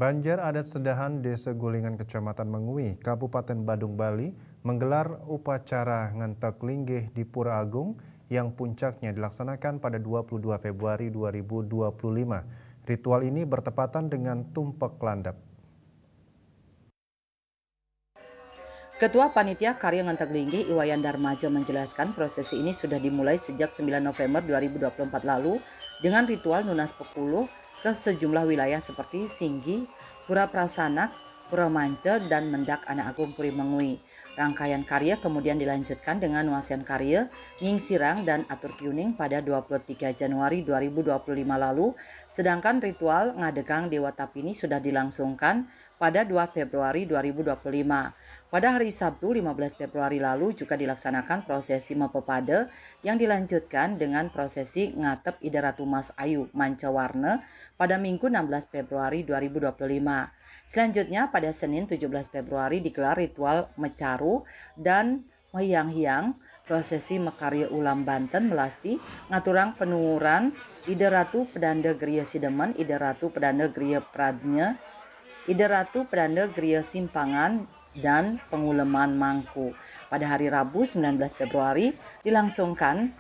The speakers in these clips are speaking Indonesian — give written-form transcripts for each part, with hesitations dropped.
Banjar Adat Sedahan Desa Gulingan Kecamatan Mengui, Kabupaten Badung, Bali menggelar upacara Ngentek Linggih di Pura Agung yang puncaknya dilaksanakan pada 22 Februari 2025. Ritual ini bertepatan dengan Tumpek Landap. Ketua Panitia Karya Ngentek Linggih Iwayan Darmaja menjelaskan prosesi ini sudah dimulai sejak 9 November 2024 lalu dengan ritual Nunas Pekuluh ke sejumlah wilayah seperti Singgi, Pura Prasanak, Pura Mance, dan Mendak Anak Agung Puri Mengui. Rangkaian karya kemudian dilanjutkan dengan nuasian karya, Nying Sirang, dan Atur Kyuning pada 23 Januari 2025 lalu, sedangkan ritual Ngadegang Dewa Tapini sudah dilangsungkan pada 2 Februari 2025. Pada hari Sabtu 15 Februari lalu juga dilaksanakan prosesi Mapepade yang dilanjutkan dengan prosesi Ngatep Ida Ratu Mas Ayu Mancawarna pada Minggu 16 Februari 2025. Selanjutnya pada Senin 17 Februari digelar ritual Mecaru dan Mehyang-hyang, prosesi Mekarya Ulam Banten Melasti, Ngaturang Penururan, Ida Ratu Pedanda Griya Sidemen, Ida Ratu Pedanda Griya Pradnya, Ida Ratu Pedanda Griya Simpangan, dan Penguleman Mangku. Pada hari Rabu 19 Februari dilangsungkan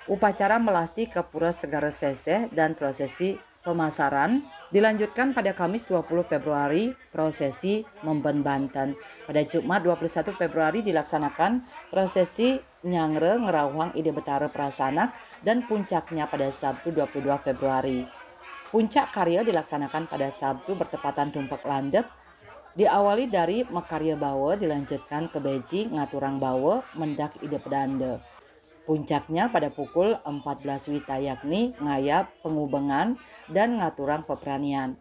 upacara melasti ke Pura Segara Sese dan prosesi pemasaran. Dilanjutkan pada Kamis 20 Februari prosesi Memben Banten. Pada Jumat 21 Februari dilaksanakan prosesi Nyangre Ngerawang Ide Betara Prasanak dan puncaknya pada Sabtu 22 Februari. Puncak karya dilaksanakan pada Sabtu bertepatan Tumpek Landep. Diawali dari Mekarya Bawa, dilanjutkan ke Beji Ngaturang Bawa, Mendak Ide Pedanda. Puncaknya pada pukul 14 Wita yakni Ngayap Pengubengan dan Ngaturang Peperanian.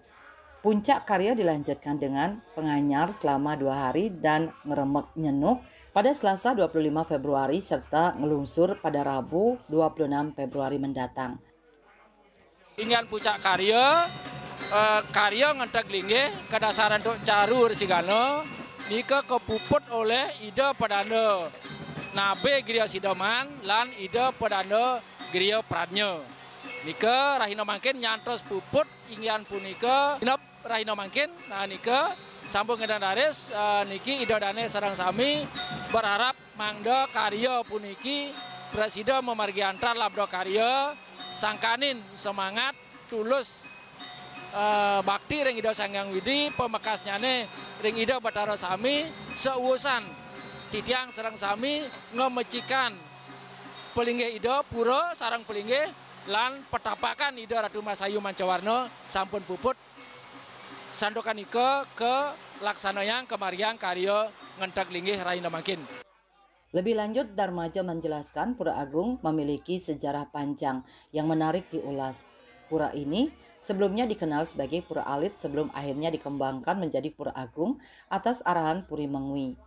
Puncak karya dilanjutkan dengan penganyar selama 2 hari dan ngeremek nyenuk pada Selasa 25 Februari serta ngelungsur pada Rabu 26 Februari mendatang. Ingin puncak karya karya Ngentek Linggih kedasaran untuk carur sigano nika kepuput oleh Ida Pedanda Nabe Griya Sideman lan Ida Pedanda Griya Pradnya nika rahina mangkin nyantos puput ingyan punika inap rahina mangkin. Nah nika sambung ngedandaris niki Ida Dane sareng sami berharap mangda karya puniki Presiden memargi antar labdo karya sangkanin semangat tulus bakti ring Ida Sanghyang Widi pemekasnyane ring Ida Batara Sami seuusan titiang sareng sami ngemecikan pelinggih Ida pura sareng pelinggih lan petapakan Ida Ratu Mas Ayu Mancawarna sampun puput sandokan ika ke laksanayang kemariang karya Ngentek Linggih Rahina Mangkin. Lebih lanjut, Darmaja menjelaskan Pura Agung memiliki sejarah panjang yang menarik diulas. Pura ini sebelumnya dikenal sebagai Pura Alit sebelum akhirnya dikembangkan menjadi Pura Agung atas arahan Puri Mengui.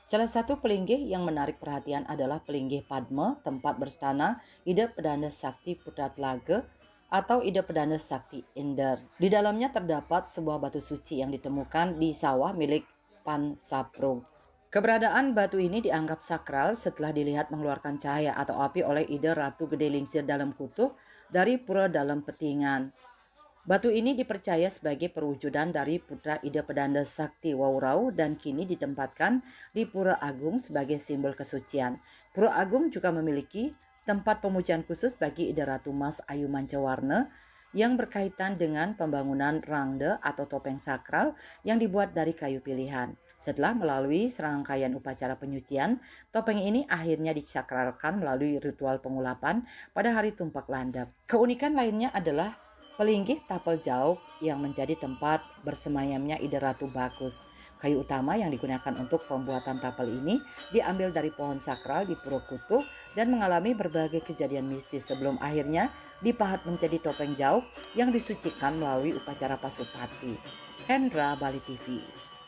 Salah satu pelinggih yang menarik perhatian adalah pelinggih Padma, tempat berstana Ida Pedanda Sakti Putratlaga atau Ida Pedanda Sakti Inder. Di dalamnya terdapat sebuah batu suci yang ditemukan di sawah milik Pan Saprung. Keberadaan batu ini dianggap sakral setelah dilihat mengeluarkan cahaya atau api oleh Ida Ratu Gede Lingsir dalam kutub dari Pura Dalam Petingan. Batu ini dipercaya sebagai perwujudan dari putra Ida Pedanda Sakti Waurau dan kini ditempatkan di Pura Agung sebagai simbol kesucian. Pura Agung juga memiliki tempat pemujian khusus bagi Ida Ratu Mas Ayu Mancawarna yang berkaitan dengan pembangunan rangde atau topeng sakral yang dibuat dari kayu pilihan. Setelah melalui serangkaian upacara penyucian, topeng ini akhirnya disakralkan melalui ritual pengulapan pada hari Tumpek Landap. Keunikan lainnya adalah pelinggih tapel jauk yang menjadi tempat bersemayamnya Ida Ratu Bakus. Kayu utama yang digunakan untuk pembuatan tapel ini diambil dari pohon sakral di Pura Kutuh dan mengalami berbagai kejadian mistis sebelum akhirnya dipahat menjadi topeng jauk yang disucikan melalui upacara Pasupati. Hendra, Bali TV.